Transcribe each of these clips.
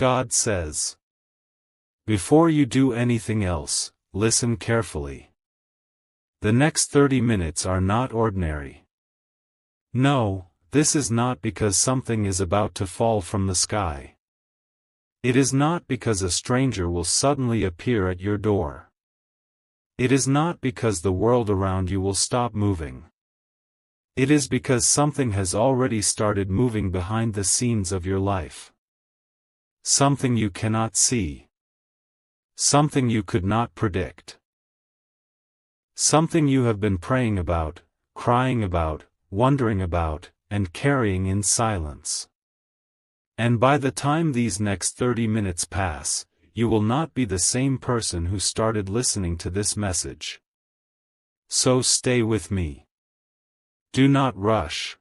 God says. Before you do anything else, listen carefully. The next 30 minutes are not ordinary. No, this is not because something is about to fall from the sky. It is not because a stranger will suddenly appear at your door. It is not because the world around you will stop moving. It is because something has already started moving behind the scenes of your life. Something you cannot see. Something you could not predict. Something you have been praying about, crying about, wondering about, and carrying in silence. And by the time these next 30 minutes pass, you will not be the same person who started listening to this message. So stay with me. Do not rush.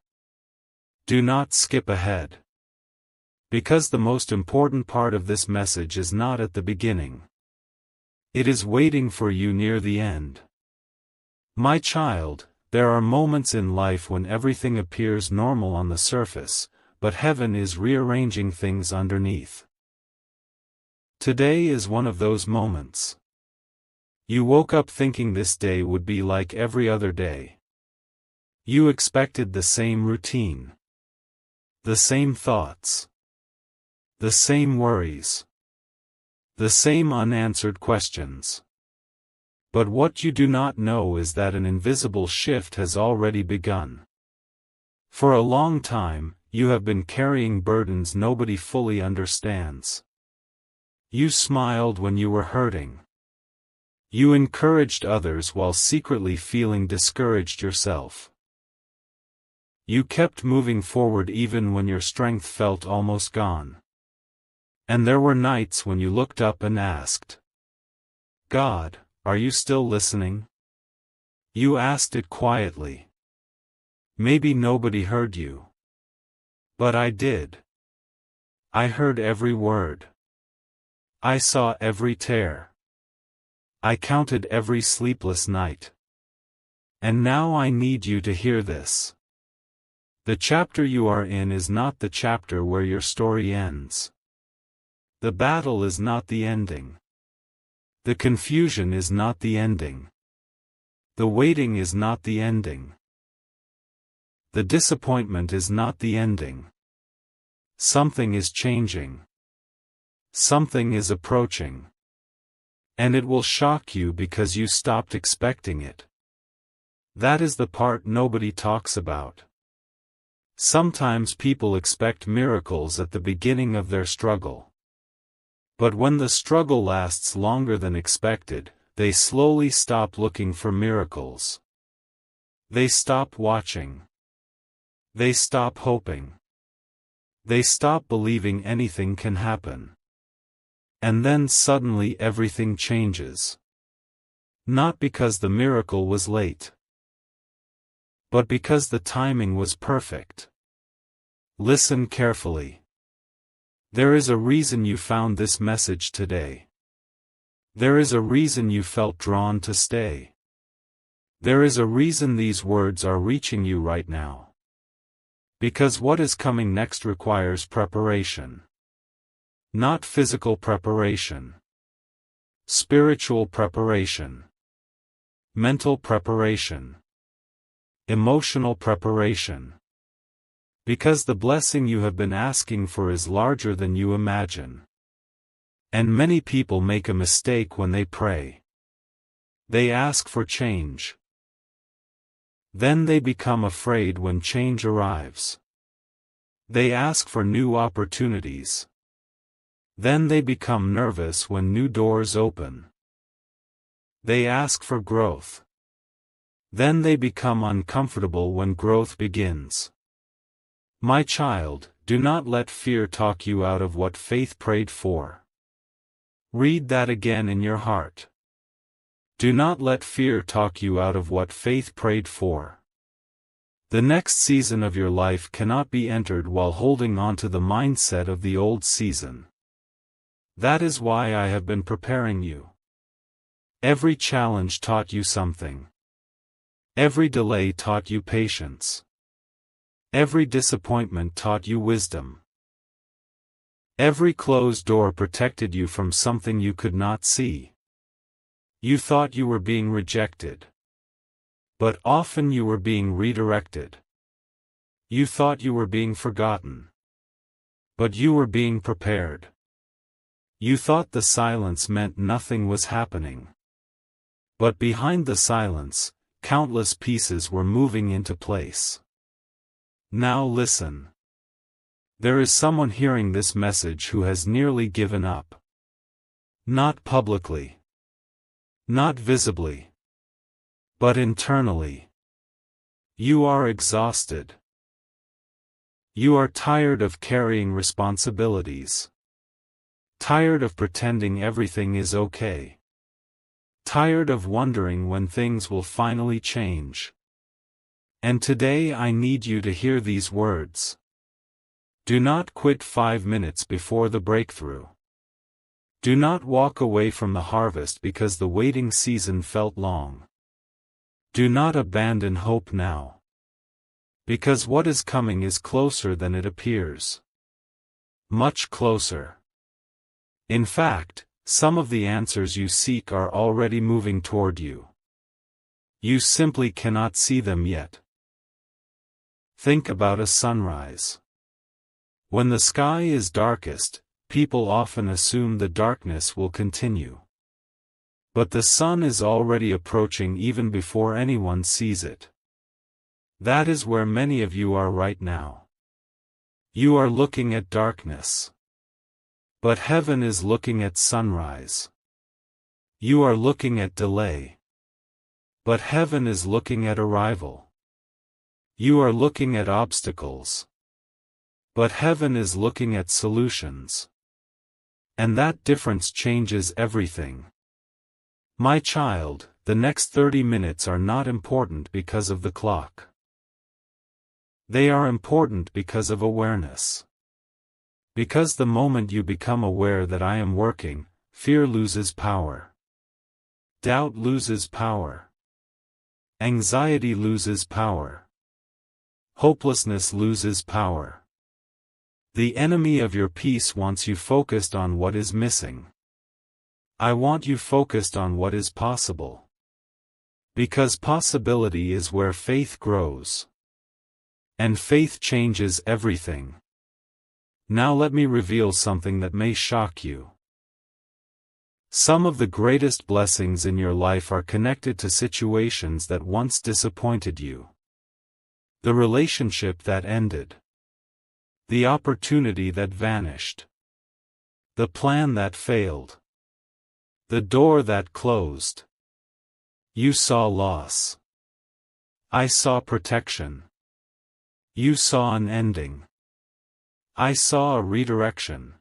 Do not skip ahead. Because the most important part of this message is not at the beginning. It is waiting for you near the end. My child, there are moments in life when everything appears normal on the surface, but heaven is rearranging things underneath. Today is one of those moments. You woke up thinking this day would be like every other day. You expected the same routine. The same thoughts. The same worries. The same unanswered questions. But what you do not know is that an invisible shift has already begun. For a long time, you have been carrying burdens nobody fully understands. You smiled when you were hurting. You encouraged others while secretly feeling discouraged yourself. You kept moving forward even when your strength felt almost gone. And there were nights when you looked up and asked, God, are you still listening? You asked it quietly. Maybe nobody heard you. But I did. I heard every word. I saw every tear. I counted every sleepless night. And now I need you to hear this. The chapter you are in is not the chapter where your story ends. The battle is not the ending. The confusion is not the ending. The waiting is not the ending. The disappointment is not the ending. Something is changing. Something is approaching. And it will shock you because you stopped expecting it. That is the part nobody talks about. Sometimes people expect miracles at the beginning of their struggle. But when the struggle lasts longer than expected, they slowly stop looking for miracles. They stop watching. They stop hoping. They stop believing anything can happen. And then suddenly everything changes. Not because the miracle was late, but because the timing was perfect. Listen carefully. There is a reason you found this message today. There is a reason you felt drawn to stay. There is a reason these words are reaching you right now. Because what is coming next requires preparation. Not physical preparation. Spiritual preparation. Mental preparation. Emotional preparation. Because the blessing you have been asking for is larger than you imagine. And many people make a mistake when they pray. They ask for change. Then they become afraid when change arrives. They ask for new opportunities. Then they become nervous when new doors open. They ask for growth. Then they become uncomfortable when growth begins. My child, do not let fear talk you out of what faith prayed for. Read that again in your heart. Do not let fear talk you out of what faith prayed for. The next season of your life cannot be entered while holding on to the mindset of the old season. That is why I have been preparing you. Every challenge taught you something. Every delay taught you patience. Every disappointment taught you wisdom. Every closed door protected you from something you could not see. You thought you were being rejected. But often you were being redirected. You thought you were being forgotten. But you were being prepared. You thought the silence meant nothing was happening. But behind the silence, countless pieces were moving into place. Now listen. There is someone hearing this message who has nearly given up. Not publicly. Not visibly. But internally. You are exhausted. You are tired of carrying responsibilities. Tired of pretending everything is okay. Tired of wondering when things will finally change. And today I need you to hear these words. Do not quit 5 minutes before the breakthrough. Do not walk away from the harvest because the waiting season felt long. Do not abandon hope now. Because what is coming is closer than it appears. Much closer. In fact, some of the answers you seek are already moving toward you. You simply cannot see them yet. Think about a sunrise. When the sky is darkest, people often assume the darkness will continue. But the sun is already approaching even before anyone sees it. That is where many of you are right now. You are looking at darkness. But heaven is looking at sunrise. You are looking at delay. But heaven is looking at arrival. You are looking at obstacles. But heaven is looking at solutions. And that difference changes everything. My child, the next 30 minutes are not important because of the clock. They are important because of awareness. Because the moment you become aware that I am working, fear loses power. Doubt loses power. Anxiety loses power. Hopelessness loses power. The enemy of your peace wants you focused on what is missing. I want you focused on what is possible. Because possibility is where faith grows. And faith changes everything. Now let me reveal something that may shock you. Some of the greatest blessings in your life are connected to situations that once disappointed you. The relationship that ended. The opportunity that vanished. The plan that failed. The door that closed. You saw loss. I saw protection. You saw an ending. I saw a redirection.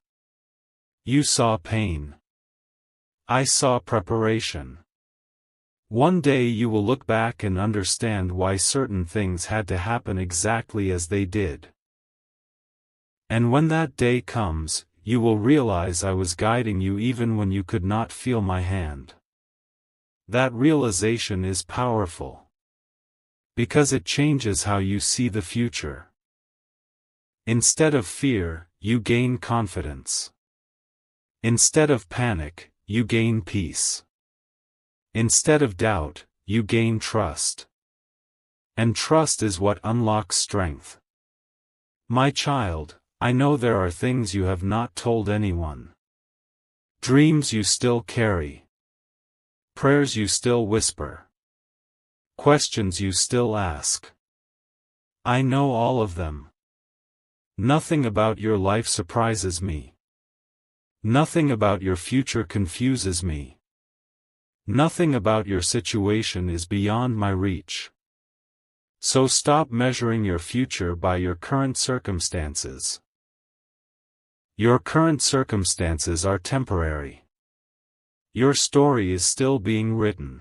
You saw pain. I saw preparation. One day you will look back and understand why certain things had to happen exactly as they did. And when that day comes, you will realize I was guiding you even when you could not feel my hand. That realization is powerful. Because it changes how you see the future. Instead of fear, you gain confidence. Instead of panic, you gain peace. Instead of doubt, you gain trust. And trust is what unlocks strength. My child, I know there are things you have not told anyone. Dreams you still carry. Prayers you still whisper. Questions you still ask. I know all of them. Nothing about your life surprises me. Nothing about your future confuses me. Nothing about your situation is beyond my reach. So stop measuring your future by your current circumstances. Your current circumstances are temporary. Your story is still being written.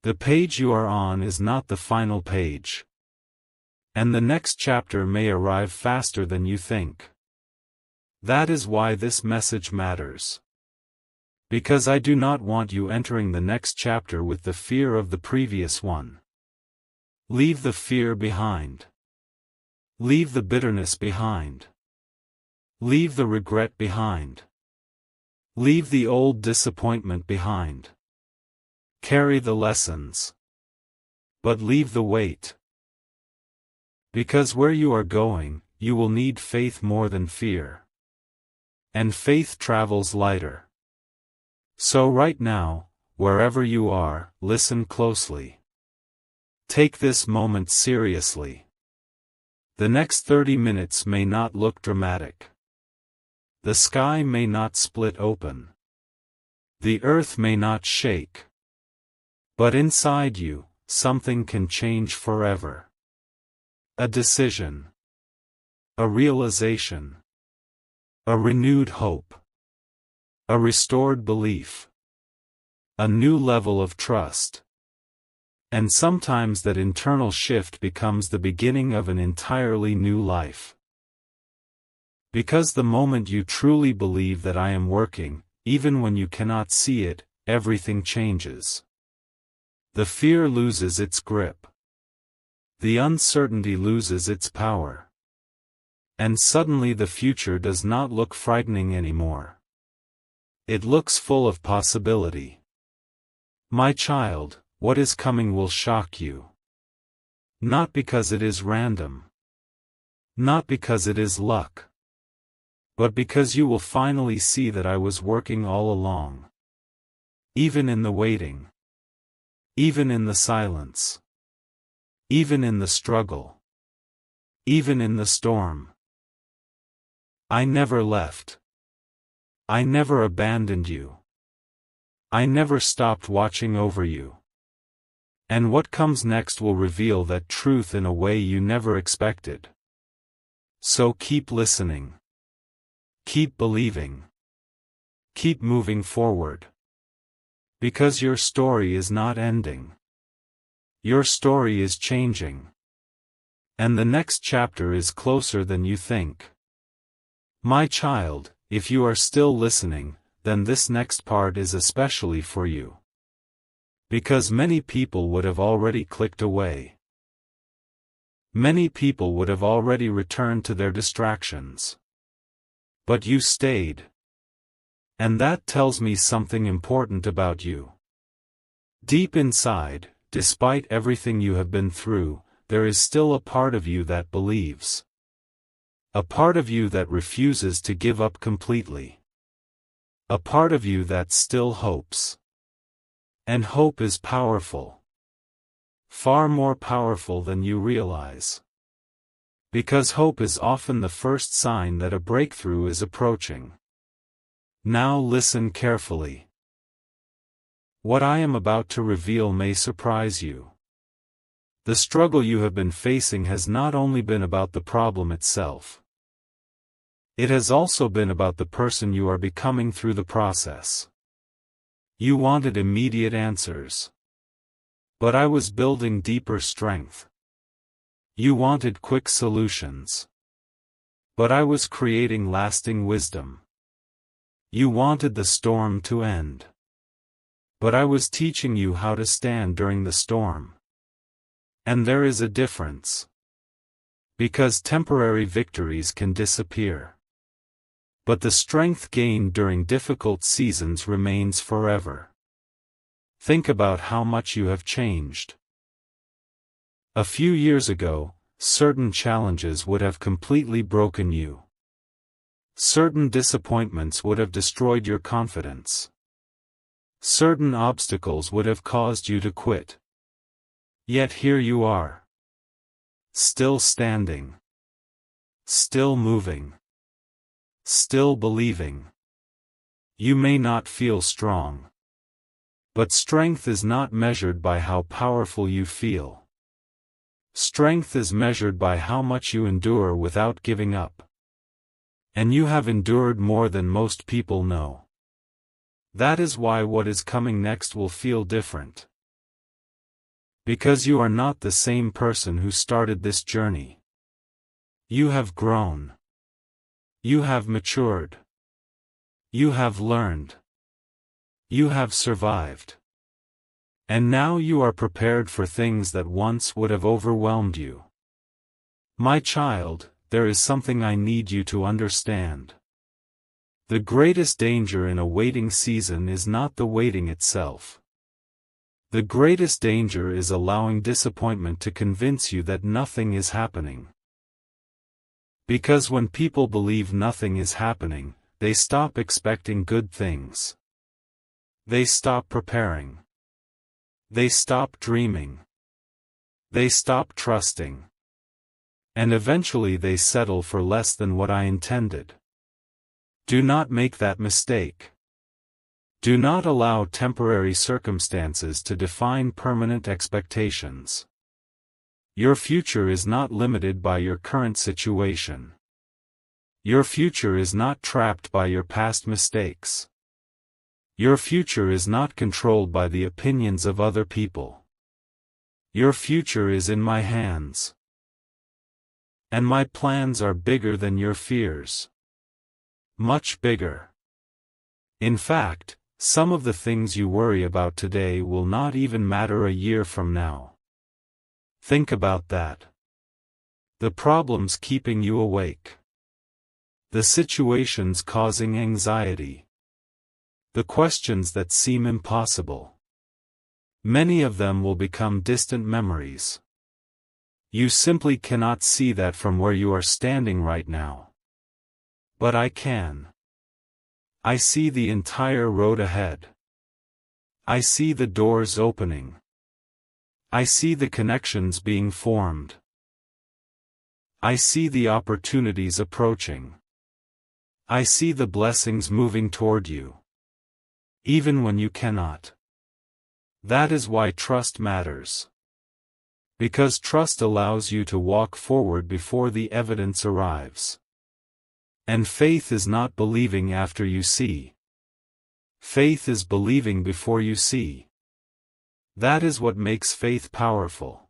The page you are on is not the final page. And the next chapter may arrive faster than you think. That is why this message matters. Because I do not want you entering the next chapter with the fear of the previous one. Leave the fear behind. Leave the bitterness behind. Leave the regret behind. Leave the old disappointment behind. Carry the lessons. But leave the weight. Because where you are going, you will need faith more than fear. And faith travels lighter. So right now, wherever you are, listen closely. Take this moment seriously. The next 30 minutes may not look dramatic. The sky may not split open. The earth may not shake. But inside you, something can change forever. A decision. A realization. A renewed hope. A restored belief. A new level of trust. And sometimes that internal shift becomes the beginning of an entirely new life. Because the moment you truly believe that I am working, even when you cannot see it, everything changes. The fear loses its grip. The uncertainty loses its power. And suddenly the future does not look frightening anymore. It looks full of possibility. My child, what is coming will shock you. Not because it is random. Not because it is luck. But because you will finally see that I was working all along. Even in the waiting. Even in the silence. Even in the struggle. Even in the storm. I never left. I never abandoned you. I never stopped watching over you. And what comes next will reveal that truth in a way you never expected. So keep listening. Keep believing. Keep moving forward. Because your story is not ending. Your story is changing. And the next chapter is closer than you think. My child, if you are still listening, then this next part is especially for you. Because many people would have already clicked away. Many people would have already returned to their distractions. But you stayed. And that tells me something important about you. Deep inside, despite everything you have been through, there is still a part of you that believes. A part of you that refuses to give up completely. A part of you that still hopes. And hope is powerful. Far more powerful than you realize. Because hope is often the first sign that a breakthrough is approaching. Now listen carefully. What I am about to reveal may surprise you. The struggle you have been facing has not only been about the problem itself. It has also been about the person you are becoming through the process. You wanted immediate answers. But I was building deeper strength. You wanted quick solutions. But I was creating lasting wisdom. You wanted the storm to end. But I was teaching you how to stand during the storm. And there is a difference. Because temporary victories can disappear. But the strength gained during difficult seasons remains forever. Think about how much you have changed. A few years ago, certain challenges would have completely broken you. Certain disappointments would have destroyed your confidence. Certain obstacles would have caused you to quit. Yet here you are. Still standing. Still moving. Still believing. You may not feel strong. But strength is not measured by how powerful you feel. Strength is measured by how much you endure without giving up. And you have endured more than most people know. That is why what is coming next will feel different. Because you are not the same person who started this journey. You have grown. You have matured. You have learned. You have survived. And now you are prepared for things that once would have overwhelmed you. My child, there is something I need you to understand. The greatest danger in a waiting season is not the waiting itself. The greatest danger is allowing disappointment to convince you that nothing is happening. Because when people believe nothing is happening, they stop expecting good things. They stop preparing. They stop dreaming. They stop trusting. And eventually they settle for less than what I intended. Do not make that mistake. Do not allow temporary circumstances to define permanent expectations. Your future is not limited by your current situation. Your future is not trapped by your past mistakes. Your future is not controlled by the opinions of other people. Your future is in my hands. And my plans are bigger than your fears. Much bigger. In fact, some of the things you worry about today will not even matter a year from now. Think about that. The problems keeping you awake. The situations causing anxiety. The questions that seem impossible. Many of them will become distant memories. You simply cannot see that from where you are standing right now. But I can. I see the entire road ahead. I see the doors opening. I see the connections being formed. I see the opportunities approaching. I see the blessings moving toward you. Even when you cannot. That is why trust matters. Because trust allows you to walk forward before the evidence arrives. And faith is not believing after you see. Faith is believing before you see. That is what makes faith powerful.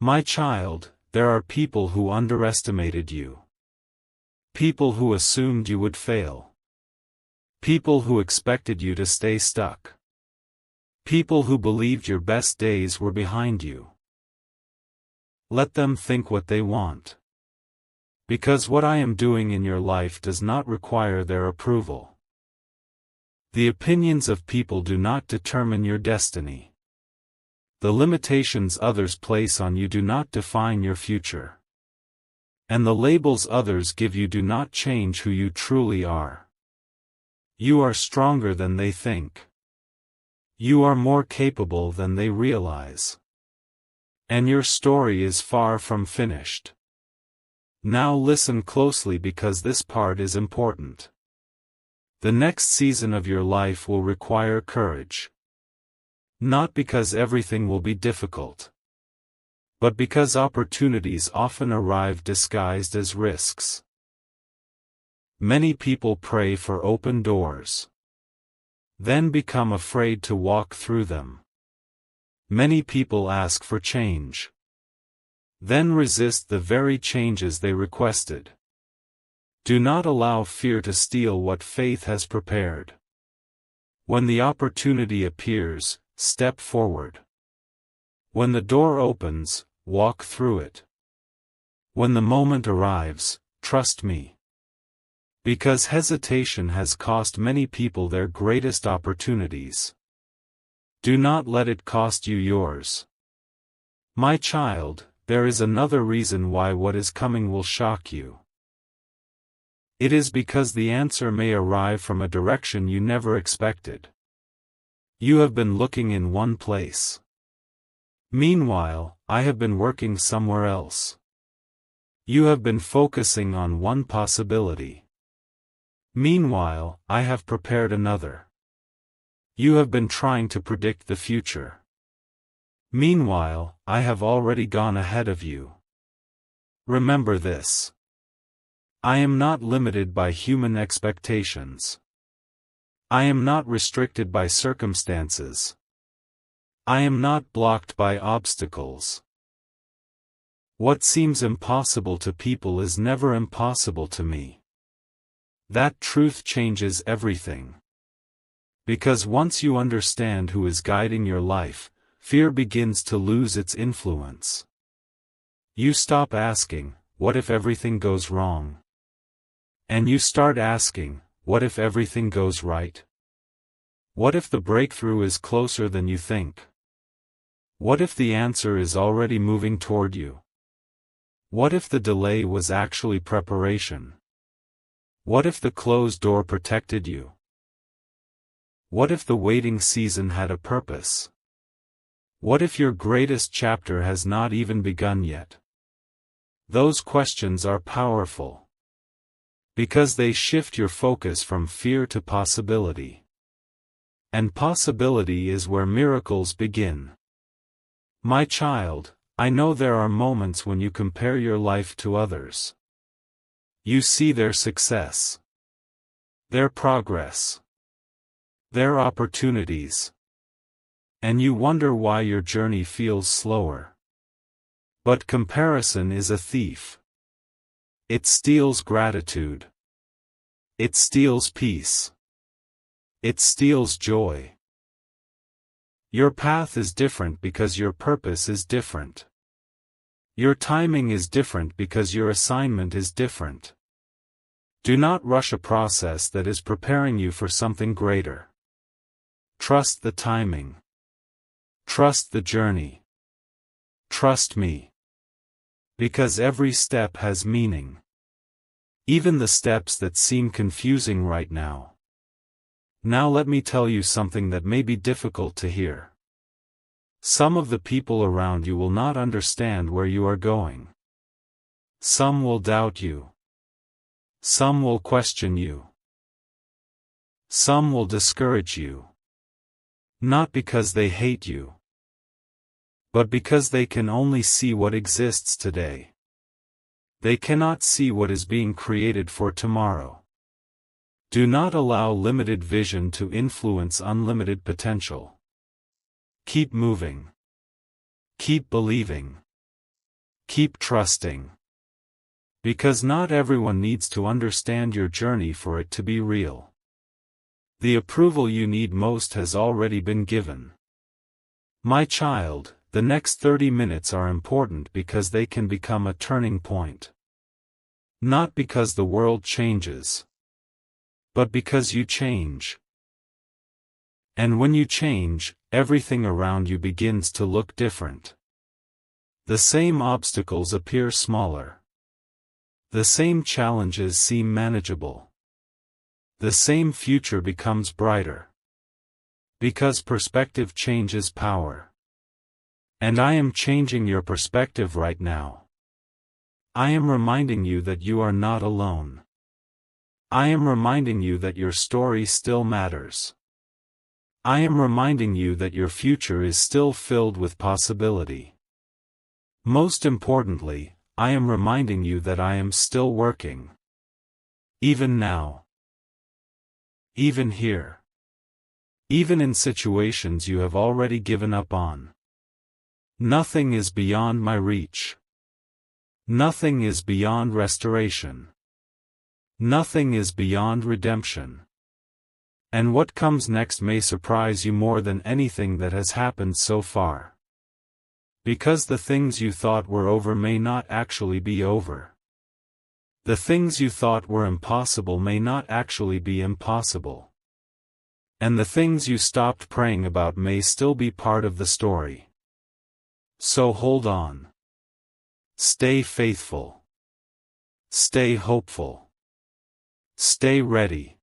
My child, there are people who underestimated you. People who assumed you would fail. People who expected you to stay stuck. People who believed your best days were behind you. Let them think what they want. Because what I am doing in your life does not require their approval. The opinions of people do not determine your destiny. The limitations others place on you do not define your future. And the labels others give you do not change who you truly are. You are stronger than they think. You are more capable than they realize. And your story is far from finished. Now listen closely because this part is important. The next season of your life will require courage. Not because everything will be difficult, but because opportunities often arrive disguised as risks. Many people pray for open doors, then become afraid to walk through them. Many people ask for change, then resist the very changes they requested. Do not allow fear to steal what faith has prepared. When the opportunity appears, step forward. When the door opens, walk through it. When the moment arrives, trust me. Because hesitation has cost many people their greatest opportunities. Do not let it cost you yours. My child, there is another reason why what is coming will shock you. It is because the answer may arrive from a direction you never expected. You have been looking in one place. Meanwhile, I have been working somewhere else. You have been focusing on one possibility. Meanwhile, I have prepared another. You have been trying to predict the future. Meanwhile, I have already gone ahead of you. Remember this. I am not limited by human expectations. I am not restricted by circumstances. I am not blocked by obstacles. What seems impossible to people is never impossible to me. That truth changes everything. Because once you understand who is guiding your life, fear begins to lose its influence. You stop asking, what if everything goes wrong? And you start asking, what if everything goes right? What if the breakthrough is closer than you think? What if the answer is already moving toward you? What if the delay was actually preparation? What if the closed door protected you? What if the waiting season had a purpose? What if your greatest chapter has not even begun yet? Those questions are powerful, because they shift your focus from fear to possibility. And possibility is where miracles begin. My child, I know there are moments when you compare your life to others. You see their success, their progress, their opportunities, and you wonder why your journey feels slower. But comparison is a thief. It steals gratitude. It steals peace. It steals joy. Your path is different because your purpose is different. Your timing is different because your assignment is different. Do not rush a process that is preparing you for something greater. Trust the timing. Trust the journey. Trust me. Because every step has meaning. Even the steps that seem confusing right now. Now let me tell you something that may be difficult to hear. Some of the people around you will not understand where you are going. Some will doubt you. Some will question you. Some will discourage you. Not because they hate you, but because they can only see what exists today. They cannot see what is being created for tomorrow. Do not allow limited vision to influence unlimited potential. Keep moving. Keep believing. Keep trusting. Because not everyone needs to understand your journey for it to be real. The approval you need most has already been given. My child, the next 30 minutes are important because they can become a turning point. Not because the world changes, but because you change. And when you change, everything around you begins to look different. The same obstacles appear smaller. The same challenges seem manageable. The same future becomes brighter. Because perspective changes power. And I am changing your perspective right now. I am reminding you that you are not alone. I am reminding you that your story still matters. I am reminding you that your future is still filled with possibility. Most importantly, I am reminding you that I am still working. Even now. Even here. Even in situations you have already given up on. Nothing is beyond my reach. Nothing is beyond restoration. Nothing is beyond redemption. And what comes next may surprise you more than anything that has happened so far. Because the things you thought were over may not actually be over. The things you thought were impossible may not actually be impossible. And the things you stopped praying about may still be part of the story. So hold on. Stay faithful. Stay hopeful. Stay ready.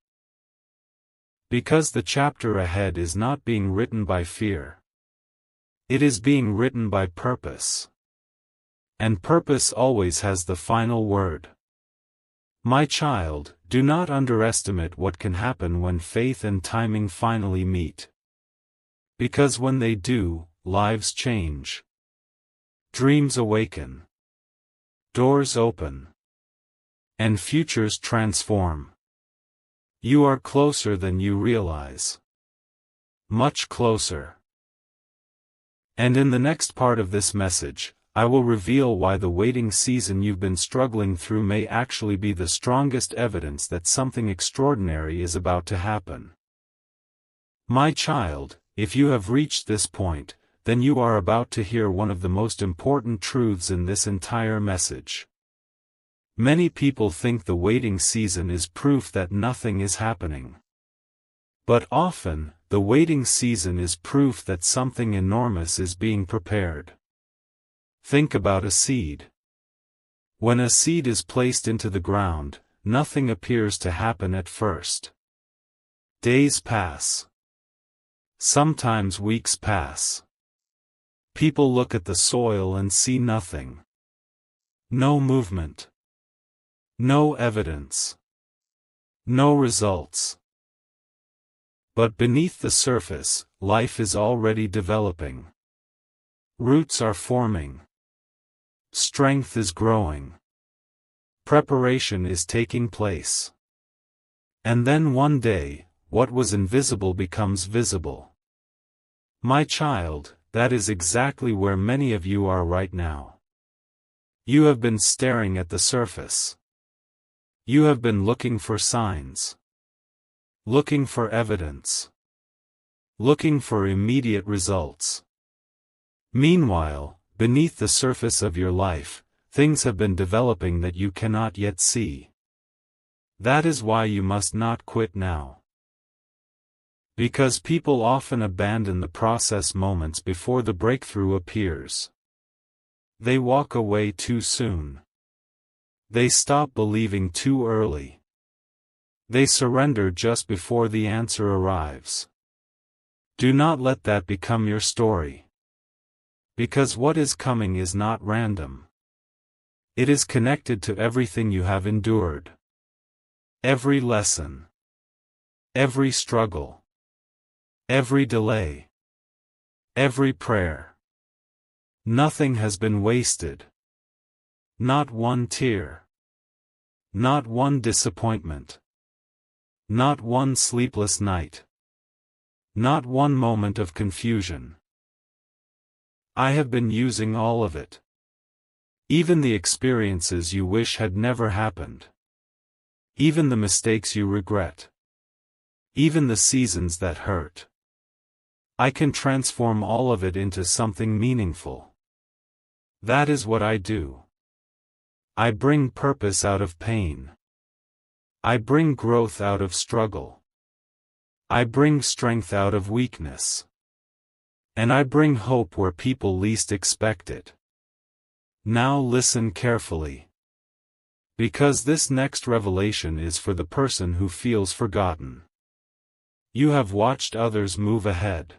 Because the chapter ahead is not being written by fear. It is being written by purpose. And purpose always has the final word. My child, do not underestimate what can happen when faith and timing finally meet. Because when they do, lives change. Dreams awaken. Doors open. And futures transform. You are closer than you realize. Much closer. And in the next part of this message, I will reveal why the waiting season you've been struggling through may actually be the strongest evidence that something extraordinary is about to happen. My child, if you have reached this point, then you are about to hear one of the most important truths in this entire message. Many people think the waiting season is proof that nothing is happening. But often, the waiting season is proof that something enormous is being prepared. Think about a seed. When a seed is placed into the ground, nothing appears to happen at first. Days pass. Sometimes weeks pass. People look at the soil and see nothing. No movement. No evidence. No results. But beneath the surface, life is already developing. Roots are forming. Strength is growing. Preparation is taking place. And then one day, what was invisible becomes visible. My child, that is exactly where many of you are right now. You have been staring at the surface. You have been looking for signs. Looking for evidence. Looking for immediate results. Meanwhile, beneath the surface of your life, things have been developing that you cannot yet see. That is why you must not quit now. Because people often abandon the process moments before the breakthrough appears. They walk away too soon. They stop believing too early. They surrender just before the answer arrives. Do not let that become your story. Because what is coming is not random. It is connected to everything you have endured. Every lesson. Every struggle. Every delay. Every prayer. Nothing has been wasted. Not one tear. Not one disappointment. Not one sleepless night. Not one moment of confusion. I have been using all of it. Even the experiences you wish had never happened. Even the mistakes you regret. Even the seasons that hurt. I can transform all of it into something meaningful. That is what I do. I bring purpose out of pain. I bring growth out of struggle. I bring strength out of weakness. And I bring hope where people least expect it. Now listen carefully. Because this next revelation is for the person who feels forgotten. You have watched others move ahead.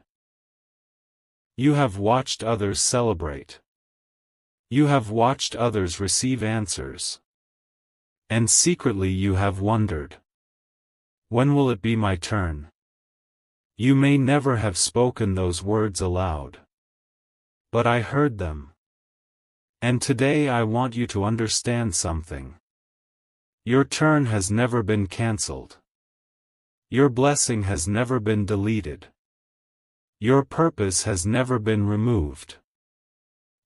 You have watched others celebrate. You have watched others receive answers. And secretly you have wondered. When will it be my turn? You may never have spoken those words aloud. But I heard them. And today I want you to understand something. Your turn has never been cancelled. Your blessing has never been deleted. Your purpose has never been removed.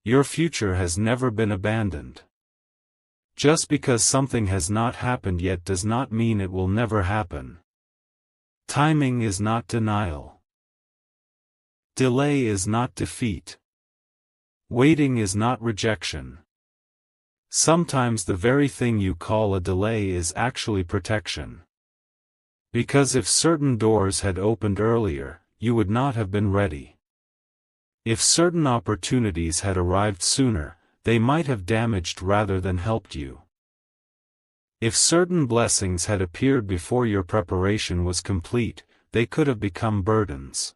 Your future has never been abandoned. Just because something has not happened yet does not mean it will never happen. Timing is not denial. Delay is not defeat. Waiting is not rejection. Sometimes the very thing you call a delay is actually protection. Because if certain doors had opened earlier, you would not have been ready. If certain opportunities had arrived sooner, they might have damaged rather than helped you. If certain blessings had appeared before your preparation was complete, they could have become burdens.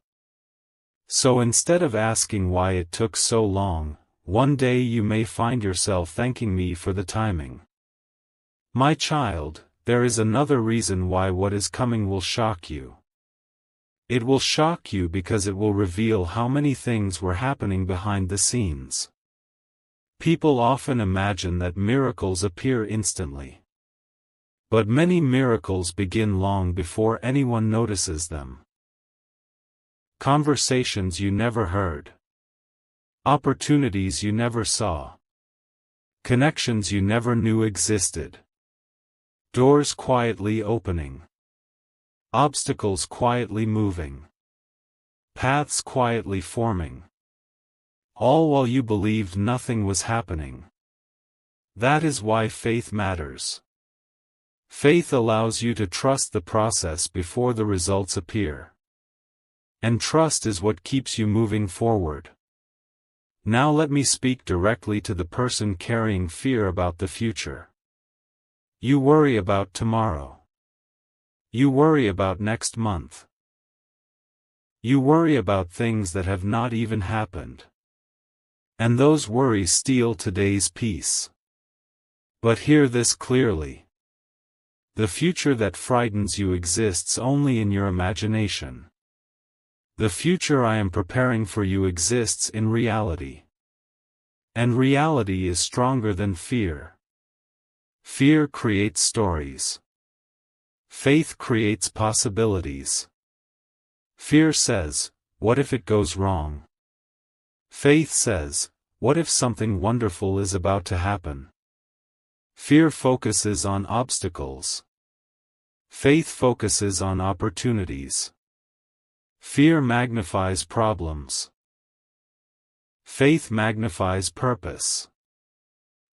So instead of asking why it took so long, one day you may find yourself thanking me for the timing. My child, there is another reason why what is coming will shock you. It will shock you because it will reveal how many things were happening behind the scenes. People often imagine that miracles appear instantly. But many miracles begin long before anyone notices them. Conversations you never heard. Opportunities you never saw. Connections you never knew existed. Doors quietly opening. Obstacles quietly moving. Paths quietly forming. All while you believed nothing was happening. That is why faith matters. Faith allows you to trust the process before the results appear. And trust is what keeps you moving forward. Now let me speak directly to the person carrying fear about the future. You worry about tomorrow. You worry about next month. You worry about things that have not even happened. And those worries steal today's peace. But hear this clearly. The future that frightens you exists only in your imagination. The future I am preparing for you exists in reality. And reality is stronger than fear. Fear creates stories. Faith creates possibilities. Fear says, what if it goes wrong? Faith says, what if something wonderful is about to happen? Fear focuses on obstacles. Faith focuses on opportunities. Fear magnifies problems. Faith magnifies purpose.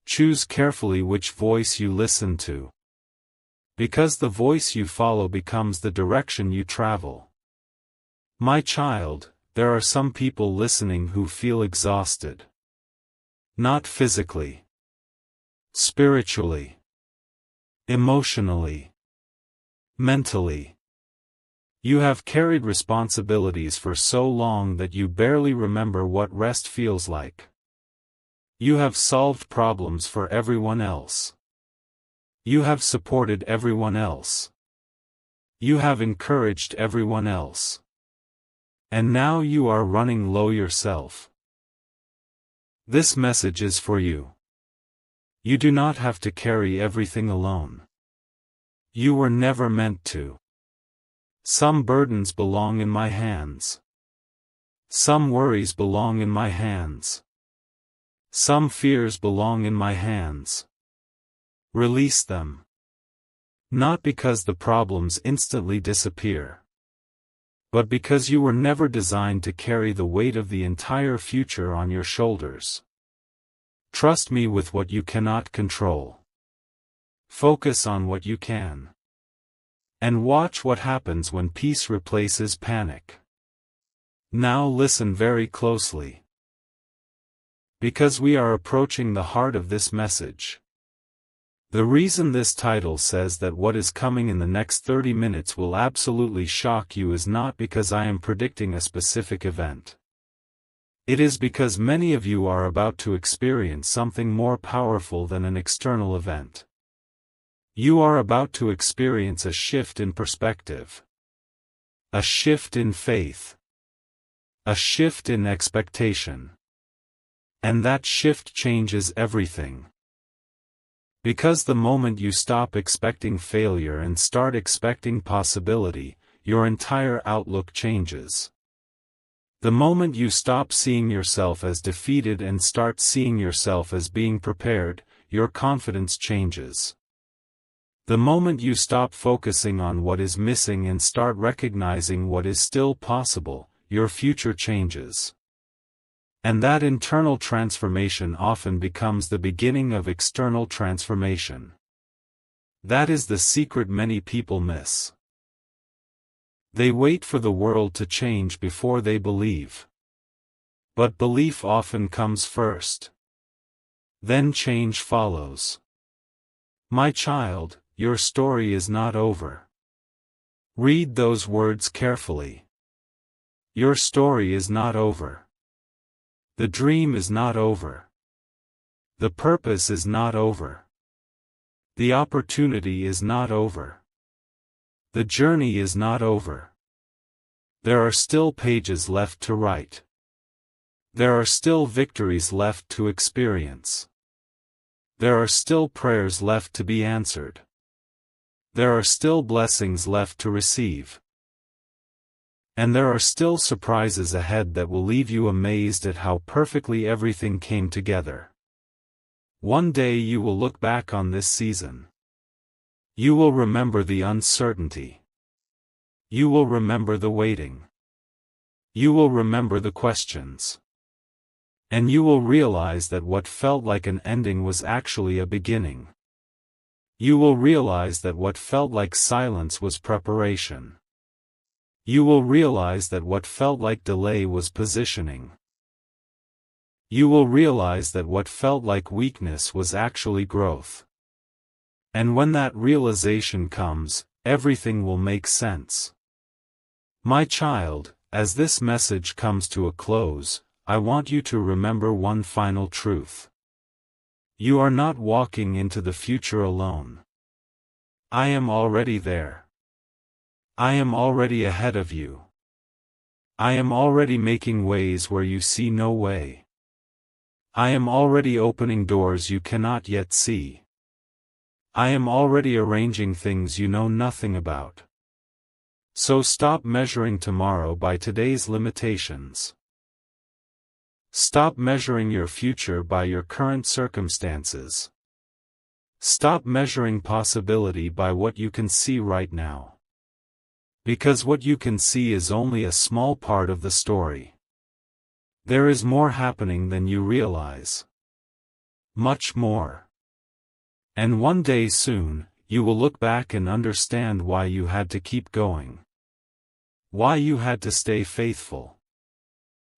Choose carefully which voice you listen to. Because the voice you follow becomes the direction you travel. My child, there are some people listening who feel exhausted. Not physically. Spiritually. Emotionally. Mentally. You have carried responsibilities for so long that you barely remember what rest feels like. You have solved problems for everyone else. You have supported everyone else. You have encouraged everyone else. And now you are running low yourself. This message is for you. You do not have to carry everything alone. You were never meant to. Some burdens belong in my hands. Some worries belong in my hands. Some fears belong in my hands. Release them. Not because the problems instantly disappear, but because you were never designed to carry the weight of the entire future on your shoulders. Trust me with what you cannot control. Focus on what you can. And watch what happens when peace replaces panic. Now listen very closely. Because we are approaching the heart of this message. The reason this title says that what is coming in the next 30 minutes will absolutely shock you is not because I am predicting a specific event. It is because many of you are about to experience something more powerful than an external event. You are about to experience a shift in perspective. A shift in faith. A shift in expectation. And that shift changes everything. Because the moment you stop expecting failure and start expecting possibility, your entire outlook changes. The moment you stop seeing yourself as defeated and start seeing yourself as being prepared, your confidence changes. The moment you stop focusing on what is missing and start recognizing what is still possible, your future changes. And that internal transformation often becomes the beginning of external transformation. That is the secret many people miss. They wait for the world to change before they believe. But belief often comes first. Then change follows. My child, your story is not over. Read those words carefully. Your story is not over. The dream is not over. The purpose is not over. The opportunity is not over. The journey is not over. There are still pages left to write. There are still victories left to experience. There are still prayers left to be answered. There are still blessings left to receive. And there are still surprises ahead that will leave you amazed at how perfectly everything came together. One day you will look back on this season. You will remember the uncertainty. You will remember the waiting. You will remember the questions. And you will realize that what felt like an ending was actually a beginning. You will realize that what felt like silence was preparation. You will realize that what felt like delay was positioning. You will realize that what felt like weakness was actually growth. And when that realization comes, everything will make sense. My child, as this message comes to a close, I want you to remember one final truth. You are not walking into the future alone. I am already there. I am already ahead of you. I am already making ways where you see no way. I am already opening doors you cannot yet see. I am already arranging things you know nothing about. So stop measuring tomorrow by today's limitations. Stop measuring your future by your current circumstances. Stop measuring possibility by what you can see right now. Because what you can see is only a small part of the story. There is more happening than you realize. Much more. And one day soon, you will look back and understand why you had to keep going. Why you had to stay faithful.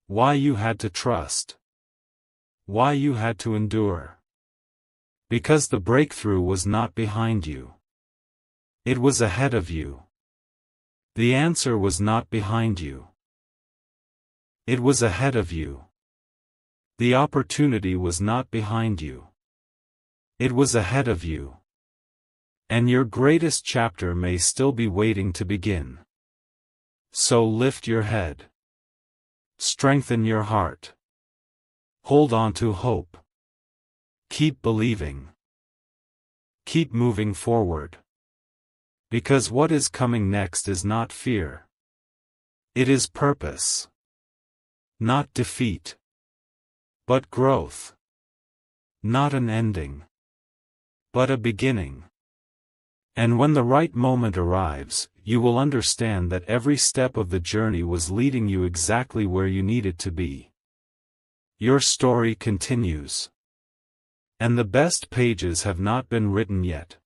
Why you had to trust. Why you had to endure. Because the breakthrough was not behind you. It was ahead of you. The answer was not behind you. It was ahead of you. The opportunity was not behind you. It was ahead of you. And your greatest chapter may still be waiting to begin. So lift your head. Strengthen your heart. Hold on to hope. Keep believing. Keep moving forward. Because what is coming next is not fear. It is purpose. Not defeat. But growth. Not an ending. But a beginning. And when the right moment arrives, you will understand that every step of the journey was leading you exactly where you needed to be. Your story continues. And the best pages have not been written yet.